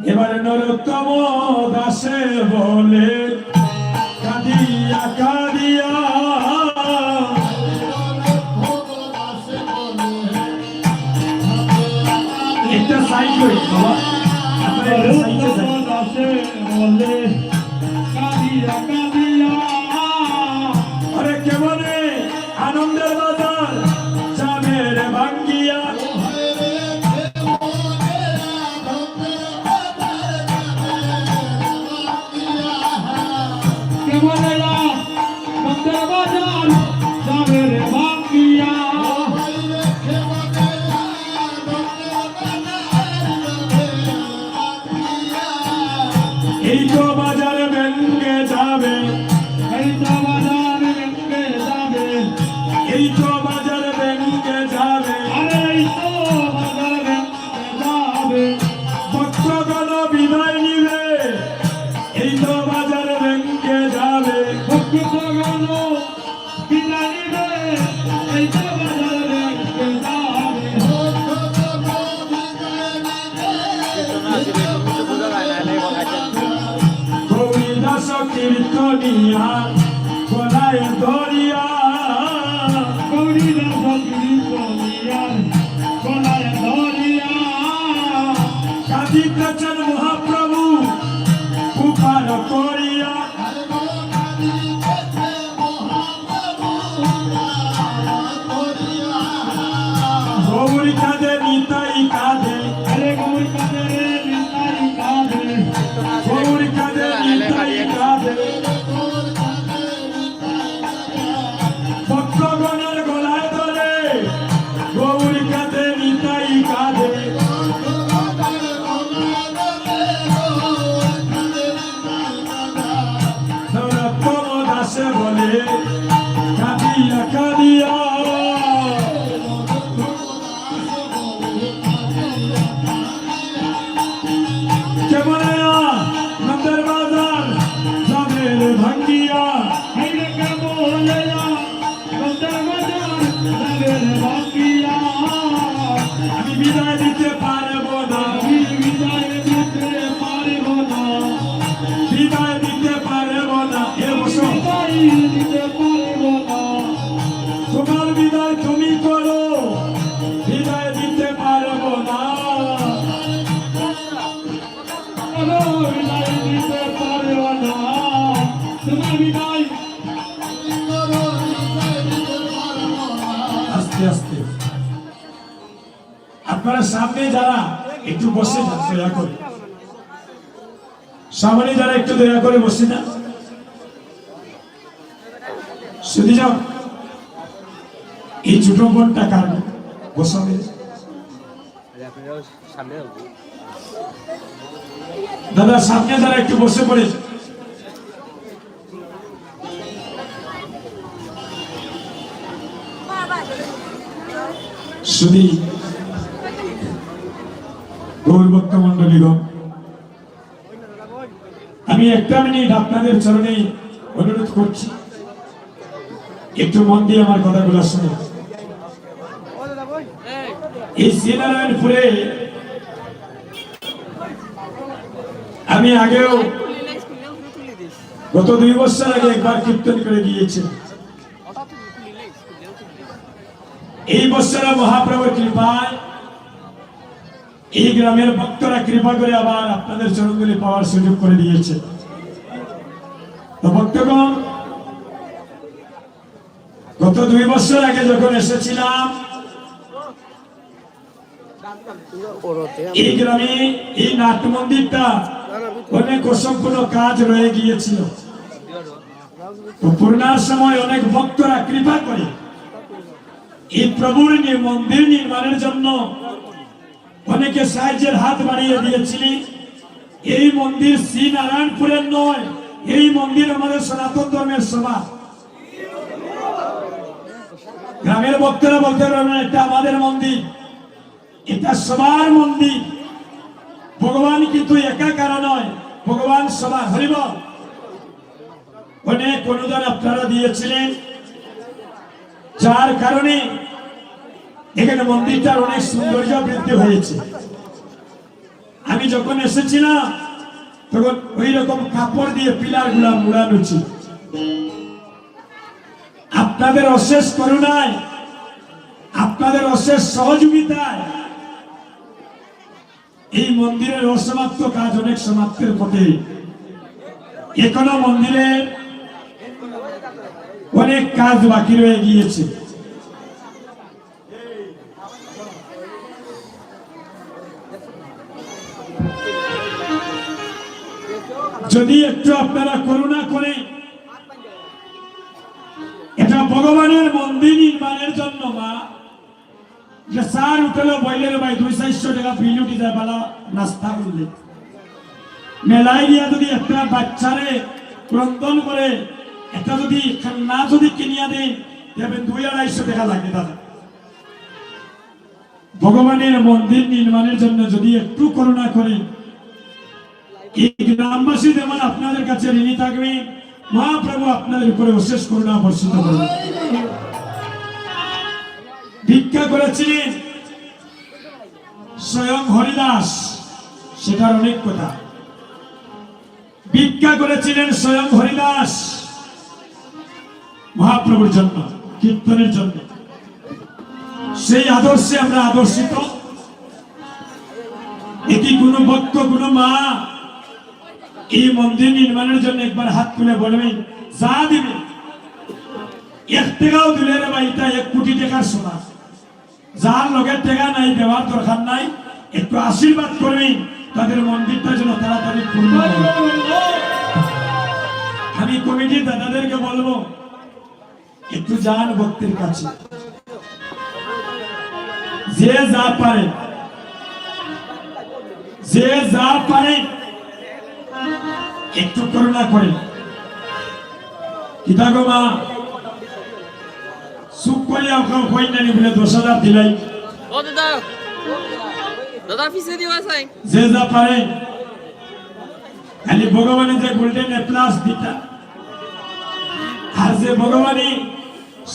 এবারে নরোত্তম দাসে বলে কাঁদিয়া কাঁদিয়া একটা সাইড করি বাবা নরোত্তম দাসে বলে কাঁদিয়া কাঁদিয়া আরে কেমনে আনন্দের বাজার যাবে রে ভাঙ্গিয়া এই তো বাজারে ভেঙ্গে যাবে এই তো বাজারে ভেঙ্গে যাবে এই তো বাজারে ভেঙ্গে যাবে আরে এই তো বাজারে ভেঙ্গে যাবে ভক্তগণ বিদায় নিবে এই তো বাজারে ভেঙ্গে যাবে ভক্তগণ বিদায় নিবে এই তো বাজারে ভেঙ্গে যাবে দাস কীর্তনিয়া গলায় ধরিয়া গৌরী দাস কীর্তনিয়া গলায় ধরিয়া কাঁদিতেছেন মহাপ্রভু উপকার করিয়া গৌরী কাঁদে নিতাই কাঁদে আরে গৌরী কাঁদে নিতাই কাঁদে গৌরী কাঁদে নিতাই কাঁদে ভক্তগণের গলায় ধরে গৌরী কাঁদে নিতাই কাঁদে নরোত্তম দাসে বলে কাঁদিয়া কাঁদিয়া নন্দের বাজার যাবে রে ভাঙ্গিয়া নন্দের বাজার যাবে রে ভাঙ্গিয়া আমি বিদায় দিতে পারব না আমি বিদায় দিতে পারব না বিদায় দিতে পারব না এ বসো বিদায় দিতে পারব না তোমার বিদায় তুমি করো বিদায় দিতে পারব না বিদায় দিতে পারব না তোমার বিদায় আস্তে আস্তে আপনারা সামনে যারা একটু বসে যান দয়া করে সামনে যারা একটু দয়া করে বসে যান শুধু যাও এই ছোট বোনটা কার বসাবে দাদা সামনে যারা একটু বসে পড়েছে শুধু গৌরভক্ত মন্ডলীগণ, আমি একটা মিনিট আপনাদের চরণে অনুরোধ করছি, একটু মন দিয়ে আমার কথাগুলো শুনে। এই শ্রীনারায়ণপুরে আমি আগেও গত 2 বছর আগে একবার কীর্তন করে গিয়েছি। এই বছর মহাপ্রভুর কৃপায় এই গ্রামের ভক্তরা কৃপা করে আবার আপনাদের চরণগুলি পাওয়ার সুযোগ করে দিয়েছে। তো ভক্তগণ, গত 2 বছর আগে যখন এসেছিলাম এই গ্রামে, এই নাট্য মন্দিরটা অনেক অসম্পূর্ণ কাজ রয়ে গিয়েছিল। পূর্ণার সময় অনেক ভক্তরা কৃপা করে এই প্রভুর মন্দির নির্মাণের জন্য অনেকে সাহায্যের হাত বাড়িয়ে দিয়েছিলেন। এই মন্দির শ্রীনারায়ণপুরের নয়, এই মন্দির আমাদের সনাতন ধর্মের সভা। গ্রামের ভক্তরা বলতে পারবেন এটা আমাদের মন্দির, এটা সবার মন্দির। ভগবান কিন্তু একা কারা নয়, ভগবান সবার। হরিবল। অনেক অনুদান আপনারা দিয়েছিলেন, যার কারণে এখানে মন্দিরটার অনেক সৌন্দর্য বৃদ্ধি হয়েছে। আমি যখন এসেছিলাম তখন ওই রকম কাপড় দিয়ে পিলার গুলা মুড়ানো ছিল। আপনাদের অশেষ করুণায়, আপনাদের অশেষ সহযোগিতায় এই মন্দিরের অসমাপ্ত কাজ অনেক সমাপ্তের পথে। এখনো মন্দিরের অনেক কাজ বাকি রয়ে গিয়েছে। যদি একটু আপনারা করুণা করে এটা ভগবানের মন্দির নির্মাণের জন্য মা স্যার উঠলো বইলের ভাই 200-400 টাকা বিল উঠে যায় বলা নাস্তা করলে মেলায় গিয়া যদি একটা বাচ্চারে ক্রন্দন করে একটা যদি না যদি কিনিয়া দেয় দেবেন 200-250 টাকা লাগে দাদা। ভগবানের মন্দির নির্মাণের জন্য যদি একটু করুণা করে, এই গ্রামবাসী যেমন আপনাদের কাছে ঋণী থাকবে, মহাপ্রভু আপনাদের উপরে অশেষ করুণা বর্ষিত করবেন। ভিক্ষা করেছিলেন স্বয়ং হরিদাস, সেটার অনেক কথা। ভিক্ষা করেছিলেন স্বয়ং হরিদাস মহাপ্রভুর জন্য, কীর্তনের জন্য। সেই আদর্শে আমরা আদর্শিত। এটি কোনো ভক্ত, কোনো মা এই মন্দির নির্মাণের জন্য একবার হাত তুলে বলবেন যা দিবে 1 টাকাও দিলে রে ভাই, এটা 1 কোটি টাকার সমান। যার লোকের টাকা নাই, দেওয়ার দরকার নাই, একটু আশীর্বাদ করবেন তাদের মন্দিরটা যেন তাড়াতাড়ি পূর্ণ হয়। আমি কমিটির দাদাদেরকে বলবো একটু যান ভক্তের কাছে, যে যা পারে, যে যা পারে একটু করুণা করে। কিতা গো মা সুখ করিয়া কই নানি বলে 10,000 দিলাই। ও দাদা, দাদা পিছে দিও আসাই। যে যা পারে খালি ভগবানের যে গোল্ডেন প্লাস দিতা, আর যে ভগবানই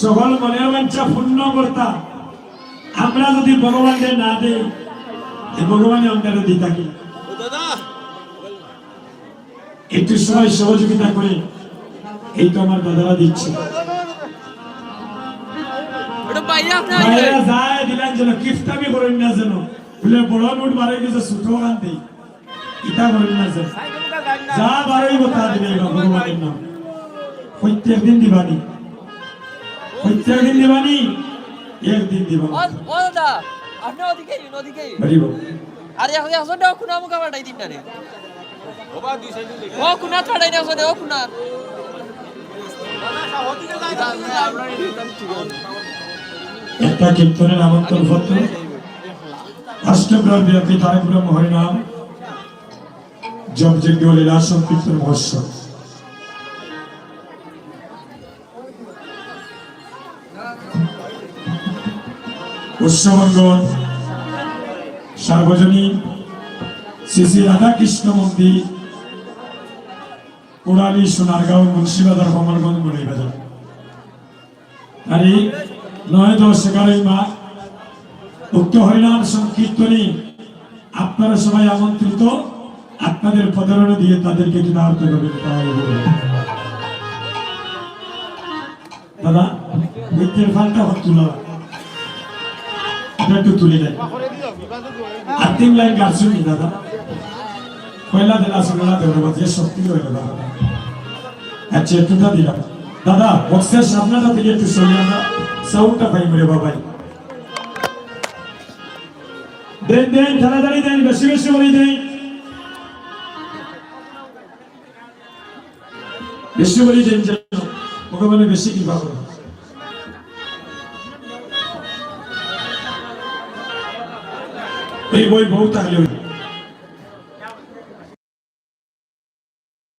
সকল মনের বাঞ্ছা পূর্ণ করতা, আমরা যদি ভগবানকে না দেই ভগবানের অন্তরে দিই থাকি। একটু সময় সহযোগিতা করে, এই তো আমার দাদারা দিচ্ছে। বাইরে যায় দিলেন যেন কিফটামি করেন না, যেন বলে বড় নোট বাড়ে কিছু ছোট গান দেই, ইটা করেন না যেন। যা বাড়াই তা দিবে ভগবানের নাম। প্রত্যেক দিন দিবানি, প্রত্যেক দিন দিবানি, একদিন দিবানি। ও দাদা, আপনি ওদিকে ওদিকে বলিব। আরে এখন আসো দাও, কুনা মুখা বাড়াই দিন না রে। ও কুনা ছাড়াই না আসো, ও কুনা একটা কীর্তনের আমন্ত্রণ পত্র, অষ্টগ্রহ ব্যাপী তারপুরম হরিনাম জপযজ্ঞ লীলা সংকীর্তন মহোৎসব। পুষ্যমঙ্গল সার্বজনীন শ্রী শ্রী রাধাকৃষ্ণ মন্দির কোড়ালী সোনারগাঁও মুন্সিবাজার কমলগঞ্জ মৌলভীবাজার। আর এই 9, 10, 11 মাস উক্ত হরিনাম সংকীর্তনে আপনারা সবাই আমন্ত্রিত। আপনাদের পদারণ দিয়ে তাদেরকে কৃতার্থ করবেন। দাদা মিত্রের ফালটা তুলা একটু তুলে দেন। আর 3 লাইন গান শুনি দাদা। পয়লা দিলা শুনলা দেবো যে শক্তি হইল দাদা। আচ্ছা একটুটা দিলাম দাদা। বক্সের সামনেটা থেকে একটু সরিয়ে আমরা সাউন্ডটা পাই মরে বাবাই। দেন দেন তাড়াতাড়ি দেন, বেশি বেশি বলি দেন, বেশি বলি দেন যেন ভগবানে বেশি কৃপা করুন। ওই বই বহু থাকলে